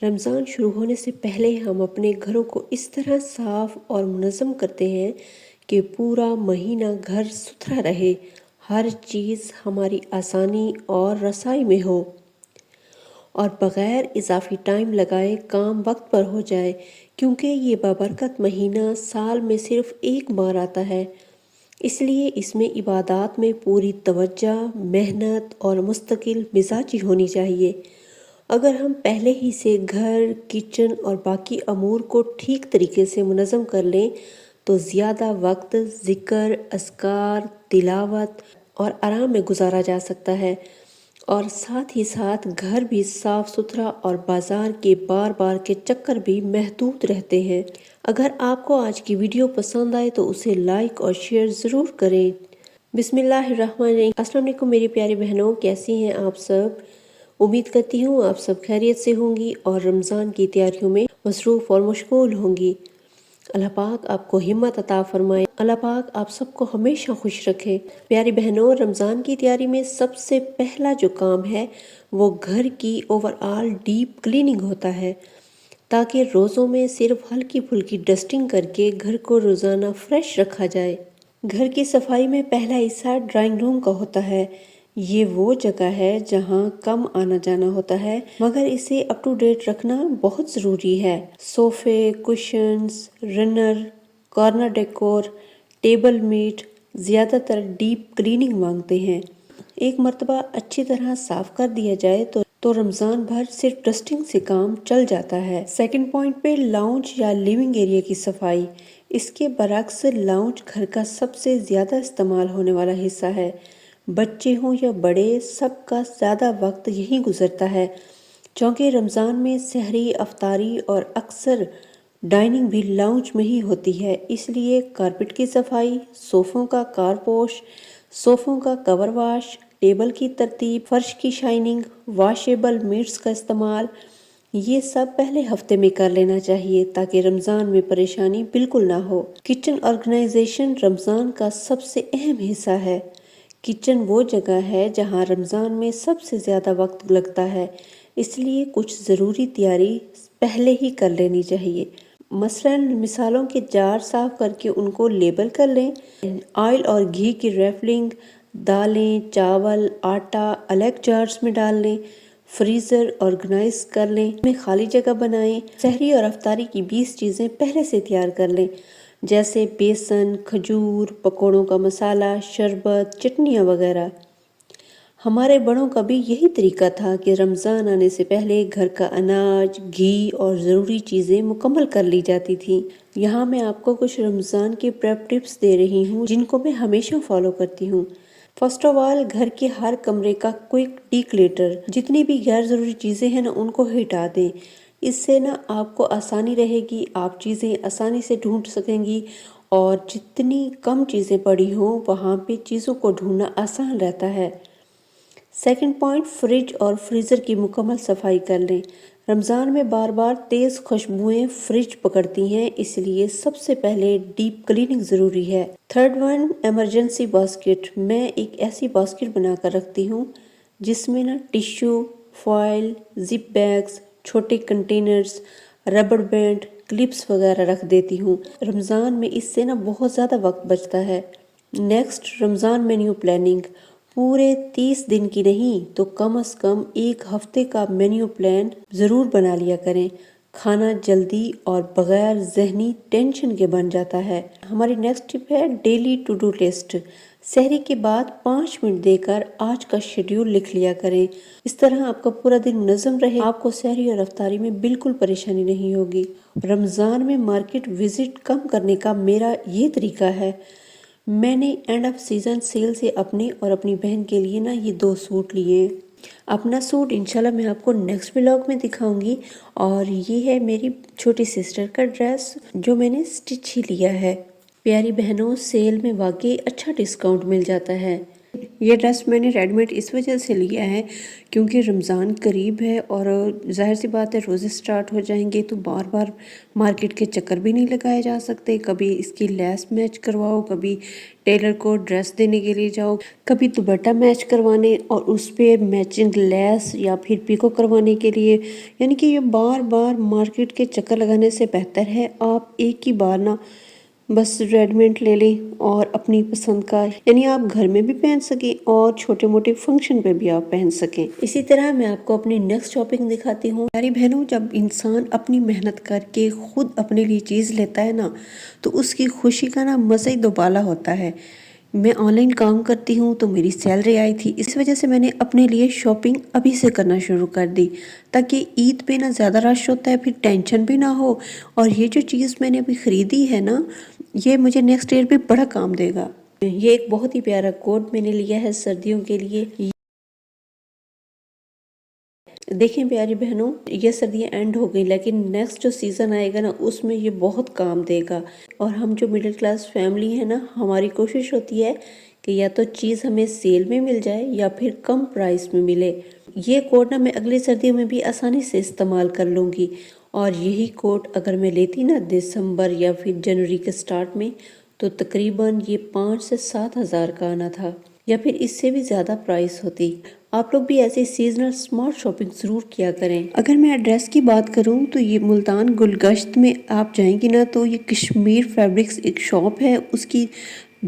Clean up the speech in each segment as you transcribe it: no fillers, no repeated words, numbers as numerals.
رمضان شروع ہونے سے پہلے ہم اپنے گھروں کو اس طرح صاف اور منظم کرتے ہیں کہ پورا مہینہ گھر ستھرا رہے، ہر چیز ہماری آسانی اور رسائی میں ہو اور بغیر اضافی ٹائم لگائے کام وقت پر ہو جائے، کیونکہ یہ بابرکت مہینہ سال میں صرف ایک بار آتا ہے۔ اس لیے اس میں عبادات میں پوری توجہ، محنت اور مستقل مزاجی ہونی چاہیے۔ اگر ہم پہلے ہی سے گھر، کچن اور باقی امور کو ٹھیک طریقے سے منظم کر لیں تو زیادہ وقت ذکر، اذکار، تلاوت اور آرام میں گزارا جا سکتا ہے، اور ساتھ ہی ساتھ گھر بھی صاف ستھرا اور بازار کے بار بار کے چکر بھی محدود رہتے ہیں۔ اگر آپ کو آج کی ویڈیو پسند آئے تو اسے لائک اور شیئر ضرور کریں۔ بسم اللہ الرحمن الرحیم۔ السلام علیکم میری پیاری بہنوں، کیسی ہیں آپ سب؟ امید کرتی ہوں آپ سب خیریت سے ہوں گی اور رمضان کی تیاریوں میں مصروف اور مشغول ہوں گی۔ اللہ پاک آپ کو ہمت عطا فرمائے، اللہ پاک آپ سب کو ہمیشہ خوش رکھے۔ پیاری بہنوں، رمضان کی تیاری میں سب سے پہلا جو کام ہے وہ گھر کی اوور آل ڈیپ کلیننگ ہوتا ہے، تاکہ روزوں میں صرف ہلکی پھلکی ڈسٹنگ کر کے گھر کو روزانہ فریش رکھا جائے۔ گھر کی صفائی میں پہلا حصہ ڈرائنگ روم کا ہوتا ہے۔ یہ وہ جگہ ہے جہاں کم آنا جانا ہوتا ہے، مگر اسے اپ ٹو ڈیٹ رکھنا بہت ضروری ہے۔ صوفے، cushions, runner, corner decor, table mat زیادہ تر ڈیپ کلیننگ مانگتے ہیں۔ ایک مرتبہ اچھی طرح صاف کر دیا جائے تو رمضان بھر صرف ڈسٹنگ سے کام چل جاتا ہے۔ سیکنڈ پوائنٹ پہ لاؤنج یا لیونگ ایریا کی صفائی۔ اس کے برعکس لاؤنج گھر کا سب سے زیادہ استعمال ہونے والا حصہ ہے۔ بچے ہوں یا بڑے، سب کا زیادہ وقت یہیں گزرتا ہے، چونکہ رمضان میں سحری، افطاری اور اکثر ڈائننگ بھی لاؤنج میں ہی ہوتی ہے۔ اس لیے کارپٹ کی صفائی، صوفوں کا کارپوش، صوفوں کا کور واش، ٹیبل کی ترتیب، فرش کی شائننگ، واشیبل میٹس کا استعمال، یہ سب پہلے ہفتے میں کر لینا چاہیے تاکہ رمضان میں پریشانی بالکل نہ ہو۔ کچن آرگنائزیشن رمضان کا سب سے اہم حصہ ہے۔ کچن وہ جگہ ہے جہاں رمضان میں سب سے زیادہ وقت لگتا ہے، اس لیے کچھ ضروری تیاری پہلے ہی کر لینی چاہیے۔ مثالوں کے جار صاف کر کے ان کو لیبل کر لیں، آئل اور گھی کی ریفلنگ، دالیں، چاول، آٹا الگ جارز میں ڈال لیں، فریزر آرگنائز کر لیں، میں خالی جگہ بنائیں۔ سحری اور افطاری کی 20 چیزیں پہلے سے تیار کر لیں، جیسے بیسن، کھجور، پکوڑوں کا مسالہ، شربت، چٹنیاں وغیرہ۔ ہمارے بڑوں کا بھی یہی طریقہ تھا کہ رمضان آنے سے پہلے گھر کا اناج، گھی اور ضروری چیزیں مکمل کر لی جاتی تھیں۔ یہاں میں آپ کو کچھ رمضان کی پریپ ٹپس دے رہی ہوں جن کو میں ہمیشہ فالو کرتی ہوں۔ فرسٹ آف آل، گھر کے ہر کمرے کا کوئک ڈی کلیٹر، جتنی بھی غیر ضروری چیزیں ہیں نا ان کو ہٹا دیں۔ اس سے نا آپ کو آسانی رہے گی، آپ چیزیں آسانی سے ڈھونڈ سکیں گی، اور جتنی کم چیزیں پڑی ہوں وہاں پہ چیزوں کو ڈھونڈنا آسان رہتا ہے۔ سیکنڈ پوائنٹ، فریج اور فریزر کی مکمل صفائی کر لیں۔ رمضان میں بار بار تیز خوشبوئیں فریج پکڑتی ہیں، اس لیے سب سے پہلے ڈیپ کلیننگ ضروری ہے۔ Third one, emergency basket. میں ایک ایسی باسکٹ بنا کر رکھتی ہوں جس میں نا ٹشو، فوائل، زپ بیگز، چھوٹے کنٹینرز، ربڑ بینڈ، کلپس وغیرہ رکھ دیتی ہوں۔ رمضان میں اس سے نا بہت زیادہ وقت بچتا ہے۔ نیکسٹ، رمضان مینیو پلاننگ۔ پورے 30 دن کی نہیں تو کم از کم ایک ہفتے کا مینیو پلان ضرور بنا لیا کریں۔ کھانا جلدی اور بغیر ذہنی ٹینشن کے بن جاتا ہے۔ ہماری نیکسٹ ٹپ ہے ڈیلی ٹو ڈو لسٹ۔ سحری کے بعد 5 منٹ دے کر آج کا شیڈیول لکھ لیا کریں۔ اس طرح آپ کا پورا دن منظم رہے، آپ کو سحری اور افطاری میں بالکل پریشانی نہیں ہوگی۔ رمضان میں مارکیٹ وزٹ کم کرنے کا میرا یہ طریقہ ہے۔ میں نے اینڈ آف سیزن سیل سے اپنے اور اپنی بہن کے لیے نا یہ 2 سوٹ لیے۔ اپنا سوٹ انشاءاللہ میں آپ کو نیکسٹ ولاگ میں دکھاؤں گی، اور یہ ہے میری چھوٹی سسٹر کا ڈریس جو میں نے سٹچ ہی لیا ہے۔ پیاری بہنوں، سیل میں واقعی اچھا ڈسکاؤنٹ مل جاتا ہے۔ یہ ڈریس میں نے ریڈی میڈ اس وجہ سے لیا ہے کیونکہ رمضان قریب ہے اور ظاہر سی بات ہے روزے سٹارٹ ہو جائیں گے تو بار بار مارکیٹ کے چکر بھی نہیں لگائے جا سکتے. کبھی اس کی لیس میچ کرواؤ، کبھی ٹیلر کو ڈریس دینے کے لیے جاؤ، کبھی دوپٹہ میچ کروانے اور اس پہ میچنگ لیس یا پھر پیکو کروانے کے لیے. یعنی کہ یہ بار بار مارکیٹ کے چکر لگانے سے بہتر ہے آپ ایک ہی بار نا بس ریڈی میڈ لے لیں اور اپنی پسند کا، یعنی آپ گھر میں بھی پہن سکیں اور چھوٹے موٹے فنکشن پہ بھی آپ پہن سکیں. اسی طرح میں آپ کو اپنی نیکسٹ شاپنگ دکھاتی ہوں. پیاری بہنوں، جب انسان اپنی محنت کر کے خود اپنے لیے چیز لیتا ہے نا تو اس کی خوشی کا نا مزہ ہی دوبالا ہوتا ہے. میں آن لائن کام کرتی ہوں تو میری سیلری آئی تھی، اس وجہ سے میں نے اپنے لیے شاپنگ ابھی سے کرنا شروع کر دی تاکہ عید پہ نا زیادہ رش ہوتا ہے، پھر ٹینشن بھی نہ ہو. اور یہ جو چیز میں نے ابھی خریدی ہے نا یہ مجھے نیکسٹ ایئر پہ بڑا کام دے گا. یہ ایک بہت ہی پیارا کوٹ میں نے لیا ہے سردیوں کے لیے. دیکھیں پیاری بہنوں، یہ سردیاں اینڈ ہو گئی لیکن نیکسٹ جو سیزن آئے گا نا اس میں یہ بہت کام دے گا. اور ہم جو مڈل کلاس فیملی ہے نا ہماری کوشش ہوتی ہے کہ یا تو چیز ہمیں سیل میں مل جائے یا پھر کم پرائس میں ملے. یہ کوٹ نا میں اگلی سردیوں میں بھی آسانی سے استعمال کر لوں گی. اور یہی کوٹ اگر میں لیتی نا دسمبر یا پھر جنوری کے سٹارٹ میں تو تقریباً یہ 5 سے 7 ہزار کا آنا تھا یا پھر اس سے بھی زیادہ پرائس ہوتی. آپ لوگ بھی ایسے سیزنل سمارٹ شاپنگ ضرور کیا کریں. اگر میں ایڈریس کی بات کروں تو یہ ملتان گلگشت میں آپ جائیں گی نا تو یہ کشمیر فیبرکس ایک شاپ ہے، اس کی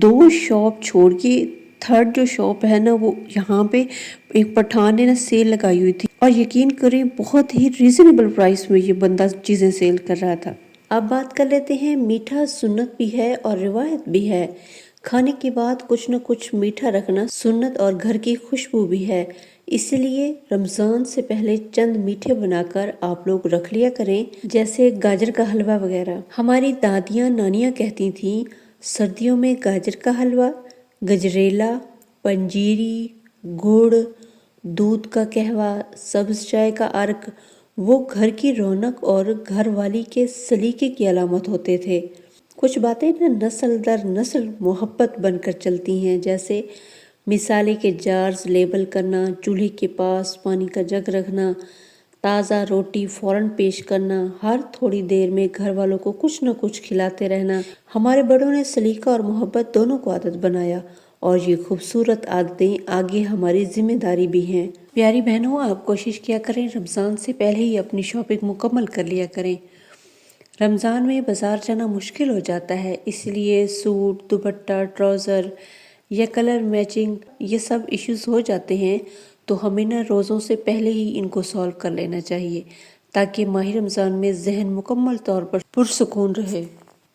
2 شاپ چھوڑ کے 3rd جو شاپ ہے نا وہ یہاں پہ ایک پٹھان نے نا سیل لگائی ہوئی تھی اور یقین کریں بہت ہی ریزنیبل پرائس میں یہ بندہ چیزیں سیل کر رہا تھا. اب بات کر لیتے ہیں، میٹھا سنت بھی ہے اور روایت بھی ہے. کھانے کے بعد کچھ نہ کچھ میٹھا رکھنا سنت اور گھر کی خوشبو بھی ہے. اسی لیے رمضان سے پہلے چند میٹھے بنا کر آپ لوگ رکھ لیا کریں، جیسے گاجر کا حلوہ وغیرہ. ہماری دادیاں نانیاں کہتی تھیں سردیوں میں گاجر کا حلوہ، گجریلا، پنجیری، گڑ، دودھ کا قہوہ، سبز چائے کا عرق وہ گھر کی رونق اور گھر والی کے سلیقے کی علامت ہوتے تھے. کچھ باتیں نا نسل در نسل محبت بن کر چلتی ہیں، جیسے مثالے کے جارز لیبل کرنا، چولہے کے پاس پانی کا جگ رکھنا، تازہ روٹی فوراً پیش کرنا، ہر تھوڑی دیر میں گھر والوں کو کچھ نہ کچھ کھلاتے رہنا. ہمارے بڑوں نے سلیقہ اور محبت دونوں کو عادت بنایا اور یہ خوبصورت عادتیں آگے ہماری ذمہ داری بھی ہیں. پیاری بہنوں، آپ کوشش کیا کریں رمضان سے پہلے ہی اپنی شاپنگ مکمل کر لیا کریں. رمضان میں بازار جانا مشکل ہو جاتا ہے، اس لیے سوٹ، دوپٹہ، ٹراؤزر یا کلر میچنگ یہ سب ایشوز ہو جاتے ہیں تو ہمیں نا روزوں سے پہلے ہی ان کو سالو کر لینا چاہیے تاکہ ماہ رمضان میں ذہن مکمل طور پر پرسکون رہے.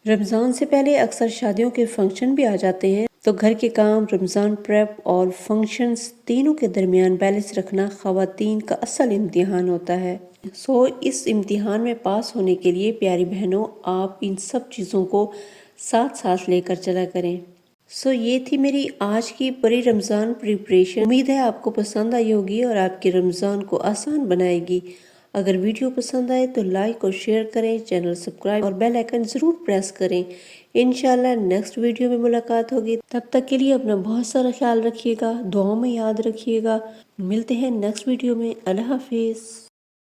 رمضان سے پہلے اکثر شادیوں کے فنکشن بھی آ جاتے ہیں تو گھر کے کام، رمضان پریپ اور فنکشنز تینوں کے درمیان بیلنس رکھنا خواتین کا اصل امتحان ہوتا ہے. اس امتحان میں پاس ہونے کے لیے پیاری بہنوں آپ ان سب چیزوں کو ساتھ ساتھ لے کر چلا کریں. یہ تھی میری آج کی پری رمضان پریپریشن. امید ہے آپ کو پسند آئی ہوگی اور آپ کے رمضان کو آسان بنائے گی. اگر ویڈیو پسند آئے تو لائک اور شیئر کریں، چینل سبسکرائب اور بیل آئیکن ضرور پریس کریں. انشاءاللہ نیکسٹ ویڈیو میں ملاقات ہوگی. تب تک کے لیے اپنا بہت سارا خیال رکھیے گا، دعاؤں میں یاد رکھیے گا. ملتے ہیں نیکسٹ ویڈیو میں. اللہ حافظ.